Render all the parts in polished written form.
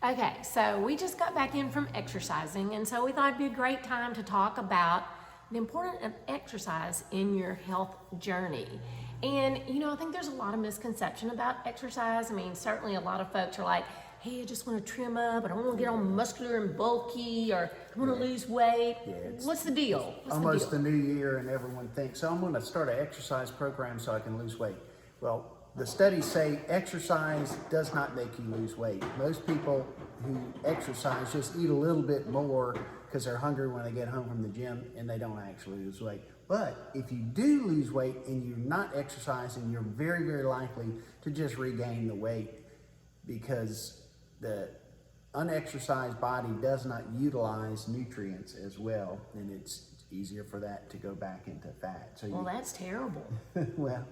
Okay, so we just got back in from exercising, and so we thought it'd be a great time to talk about the importance of exercise in your health journey. And I think there's a lot of misconception about exercise. I mean, certainly a lot of folks are like, hey, I just want to trim up, I don't want to get all muscular and bulky, or I want to lose weight. What's the deal? Almost the new year, and everyone thinks, so I'm going to start an exercise program so I can lose weight. Well, the studies say exercise does not make you lose weight. Most people who exercise just eat a little bit more because they're hungry when they get home from the gym, and they don't actually lose weight. But if you do lose weight and you're not exercising, you're very, very likely to just regain the weight, because the unexercised body does not utilize nutrients as well, and it's easier for that to go back into fat. So that's terrible. Well,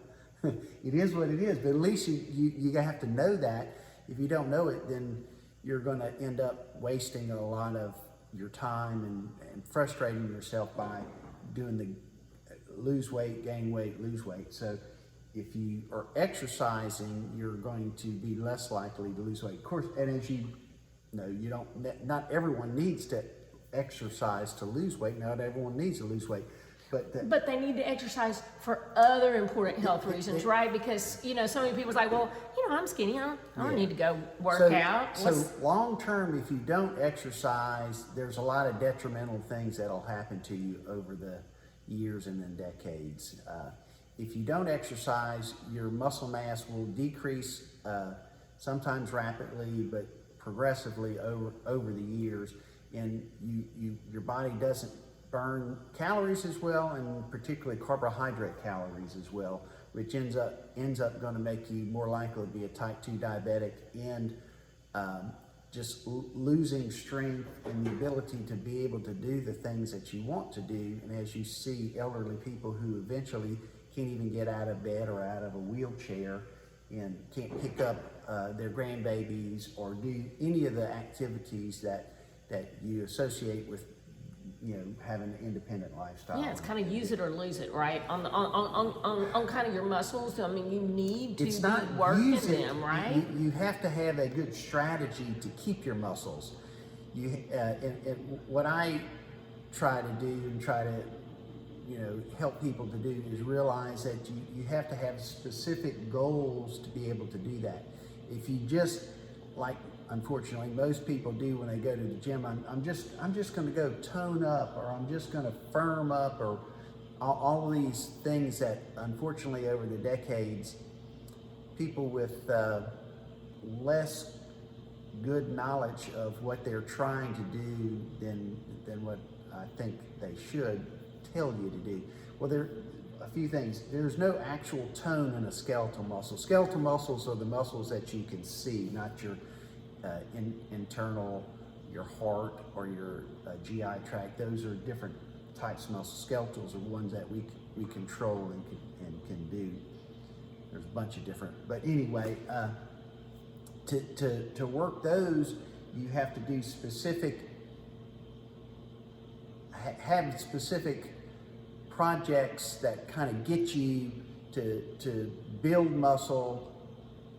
it is what it is, but at least you have to know that. If you don't know it, then you're going to end up wasting a lot of your time and frustrating yourself by doing the lose weight, gain weight, lose weight. So if you are exercising, you're going to be less likely to lose weight. Of course, and as you know, not everyone needs to exercise to lose weight. Not everyone needs to lose weight. But they need to exercise for other important health reasons, right? Because, so many people's like, well, I'm skinny. I don't need to go work out. So long term, if you don't exercise, there's a lot of detrimental things that'll happen to you over the years and then decades. If you don't exercise, your muscle mass will decrease, sometimes rapidly, but progressively over the years. And your body doesn't burn calories as well, and particularly carbohydrate calories as well, which ends up going to make you more likely to be a type 2 diabetic, and just losing strength and the ability to be able to do the things that you want to do. And as you see elderly people who eventually can't even get out of bed or out of a wheelchair, and can't pick up their grandbabies or do any of the activities that you associate with having an independent lifestyle. Yeah, it's kind of use it or lose it, right? On kind of your muscles. I mean, you need to be working them, right? You have to have a good strategy to keep your muscles. And what I try to do and try to help people to do is realize that you have to have specific goals to be able to do that. If you just, like unfortunately most people do when they go to the gym, I'm just going to go tone up, or I'm just going to firm up, or all of these things that unfortunately over the decades, people with less good knowledge of what they're trying to do than what I think they should tell you to do. Well, there are a few things. There's no actual tone in a skeletal muscle. Skeletal muscles are the muscles that you can see, not your internal, your heart or your GI tract. Those are different types of muscles. Skeletals are ones that we control and can do. There's a bunch of different, but anyway, to work those, you have to do have specific projects that kind of get you to build muscle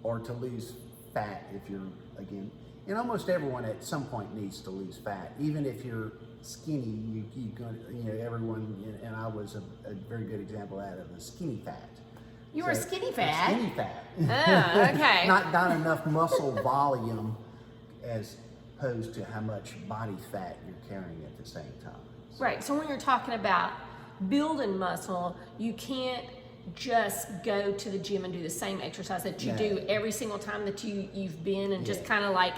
or to lose fat. If you're, again, and almost everyone at some point needs to lose fat. Even if you're skinny, everyone, and I was a very good example of that, of a skinny fat. You were skinny fat? Skinny fat. Oh, okay. not enough muscle volume as opposed to how much body fat you're carrying at the same time. So. Right, so when you're talking about building muscle, you can't just go to the gym and do the same exercise that you do every single time that you've been, and just kind of like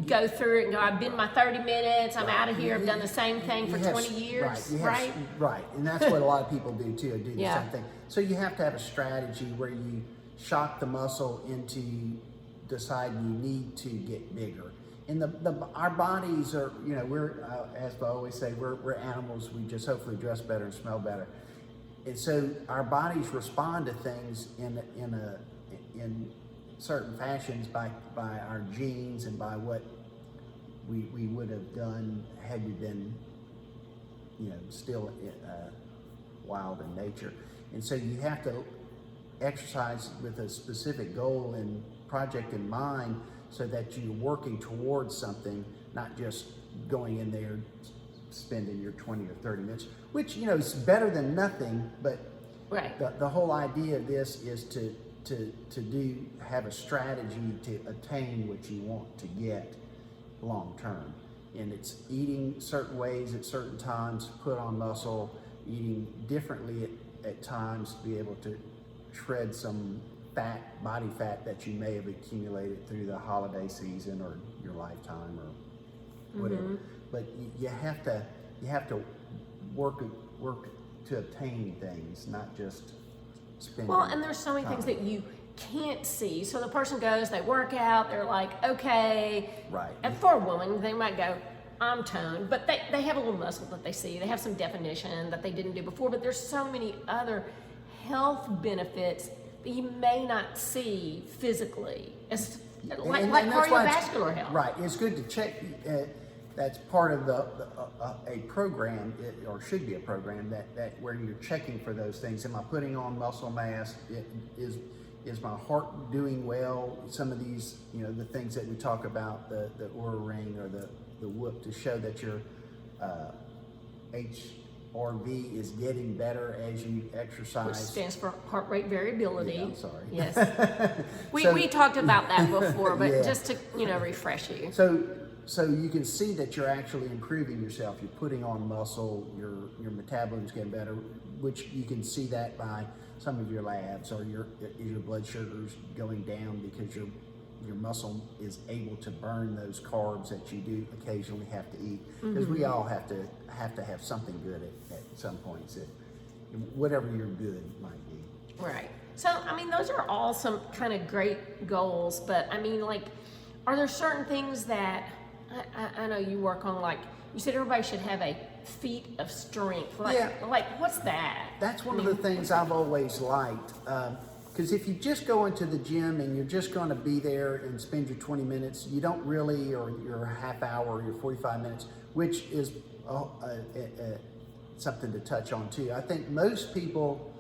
go through it and go, I've been my 30 minutes, I'm out of here, I've done the same thing for 20 years, right? Right, and that's what a lot of people do too, do the same thing. So you have to have a strategy where you shock the muscle into deciding you need to get bigger. And our bodies are, we're, as I always say, we're animals. We just hopefully dress better and smell better. And so our bodies respond to things in certain fashions by our genes and by what we would have done had we been, still wild in nature. And so you have to exercise with a specific goal and project in mind so that you're working towards something, not just going in there spending your 20 or 30 minutes, which, you know, is better than nothing, but Right. the whole idea of this is to have a strategy to attain what you want to get long term. And it's eating certain ways at certain times to put on muscle, eating differently at times to be able to shred some fat, body fat that you may have accumulated through the holiday season or your lifetime or whatever. But you have to work to obtain things, not just spend. Well, and there's so many things that you can't see. So the person goes, they work out, they're like, okay. Right. And for a woman, they might go, I'm toned, but they have a little muscle that they see. They have some definition that they didn't do before, but there's so many other health benefits that you may not see physically. It's like cardiovascular health. Right. It's good to check. That's part of a program, or should be a program that where you're checking for those things. Am I putting on muscle mass? Is my heart doing well? Some of these, you know, the things that we talk about, the Oura ring or the Whoop, to show that your HRV is getting better as you exercise. Which stands for heart rate variability. Yeah, I'm sorry. Yes. We talked about that before, but Yeah. just to, you know, refresh you. So you can see that you're actually improving yourself. You're putting on muscle. Your metabolism's getting better, which you can see that by some of your labs, or your blood sugars going down because your muscle is able to burn those carbs that you do occasionally have to eat. Because we all have to have something good at some points. Whatever your good might be. Right. So, I mean, those are all some kind of great goals, but I mean, like, are there certain things that I know you work on? Like, you said everybody should have a feat of strength. Like, Yeah. like what's that? That's one of the things I've always liked. Because if you just go into the gym and you're just going to be there and spend your 20 minutes, you don't really, or your half hour or your 45 minutes, which is something to touch on too. I think most people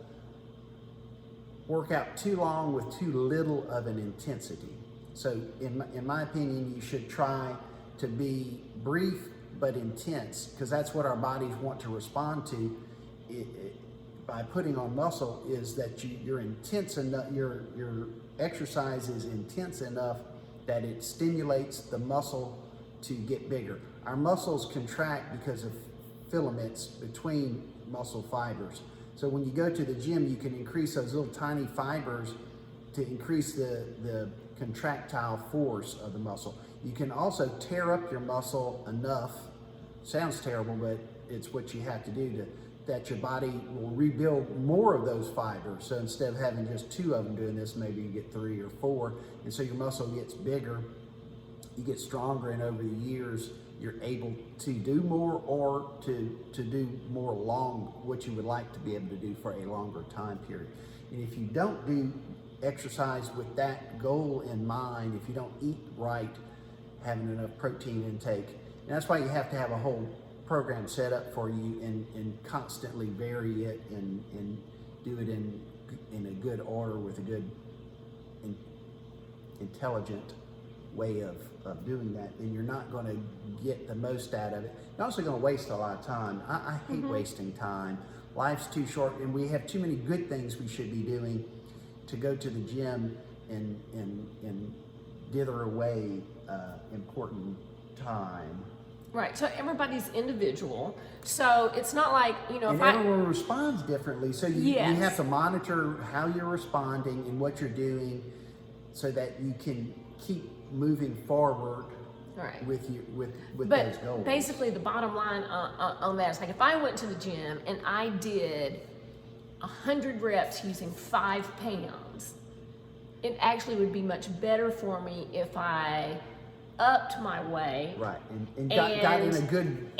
work out too long with too little of an intensity. So in my opinion, you should try to be brief but intense, because that's what our bodies want to respond to. By putting on muscle, is that you're intense enough, your exercise is intense enough that it stimulates the muscle to get bigger. Our muscles contract because of filaments between muscle fibers. So when you go to the gym, you can increase those little tiny fibers to increase the contractile force of the muscle. You can also tear up your muscle enough, sounds terrible, but it's what you have to do, that your body will rebuild more of those fibers. So instead of having just 2 of them doing this, maybe you get 3 or 4, and so your muscle gets bigger, you get stronger, and over the years you're able to do more, or to do more what you would like to be able to do for a longer time period. And if you don't do exercise with that goal in mind, if you don't eat right, having enough protein intake, and that's why you have to have a whole program set up for you, and constantly vary it and do it in a good order with a good intelligent way of doing that, then you're not going to get the most out of it. You're also going to waste a lot of time. I hate wasting time. Life's too short, and we have too many good things we should be doing to go to the gym and dither away important time. Right. So everybody's individual. So it's not like, you know, and everyone responds differently. So you have to monitor how you're responding and what you're doing, so that you can keep moving forward with those goals. Basically, the bottom line on that is, like, if I went to the gym and I did 100 reps using 5 pounds, it actually would be much better for me if I upped my weight. Right, and got in a good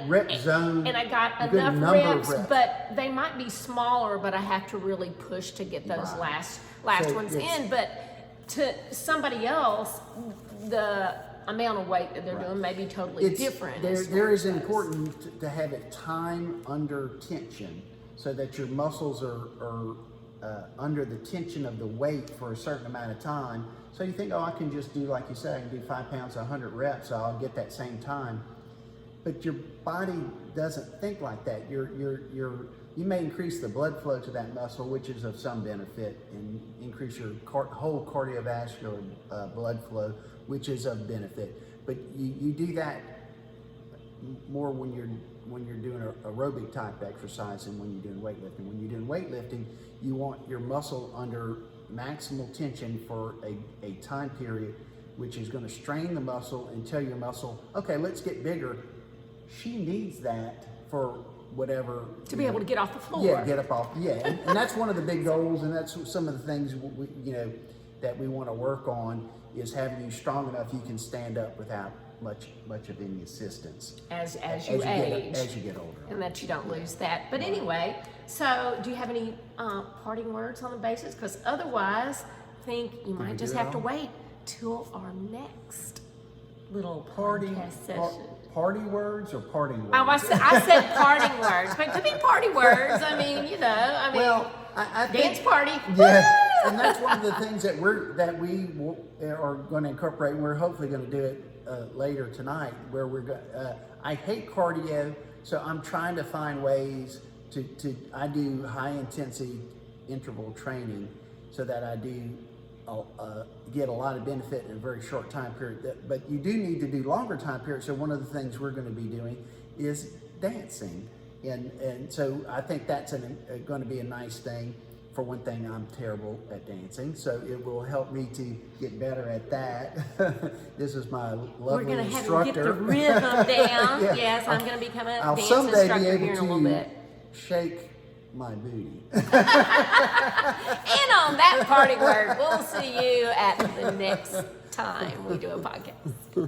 rep zone. And I got enough reps, but they might be smaller, but I have to really push to get those last ones in. But to somebody else, the amount of weight that they're doing may be totally different. There is important to have it time under tension, so that your muscles are under the tension of the weight for a certain amount of time. So you think, oh, I can just do, like you say, I can do 5 pounds, 100 reps, so I'll get that same time. But your body doesn't think like that. You may increase the blood flow to that muscle, which is of some benefit, and increase your whole cardiovascular blood flow, which is of benefit. But you do that more when you're doing aerobic type exercise than when you're doing weightlifting. When you're doing weightlifting, you want your muscle under maximal tension for a time period, which is going to strain the muscle and tell your muscle, okay, let's get bigger. She needs that for whatever. To be able to get off the floor. Yeah, get up off. Yeah, and that's one of the big goals, and that's some of the things that we want to work on, is having you strong enough you can stand up without much of any assistance as you age, as you get older, and that you don't lose that. But anyway, so do you have any parting words on the basis? Because otherwise, I think you might just have to wait till our next little podcast session. Party words or parting words? Oh, I said parting words, but it could be party words. I mean, well, I think, dance party. Yeah, and that's one of the things that we are going to incorporate. And we're hopefully going to do it later tonight, where I hate cardio, so I'm trying to find ways I do high intensity interval training so that I do get a lot of benefit in a very short time period. But you do need to do longer time periods. So one of the things we're going to be doing is dancing, and so I think that's going to be a nice thing. For one thing, I'm terrible at dancing, so it will help me to get better at that. This is my lovely We're going to have instructor. to get the rhythm down. Yeah. Yes, I'm going to become a I'll dance someday instructor be able here in a little to bit. shake my booty. And on that party word, we'll see you at the next time we do a podcast.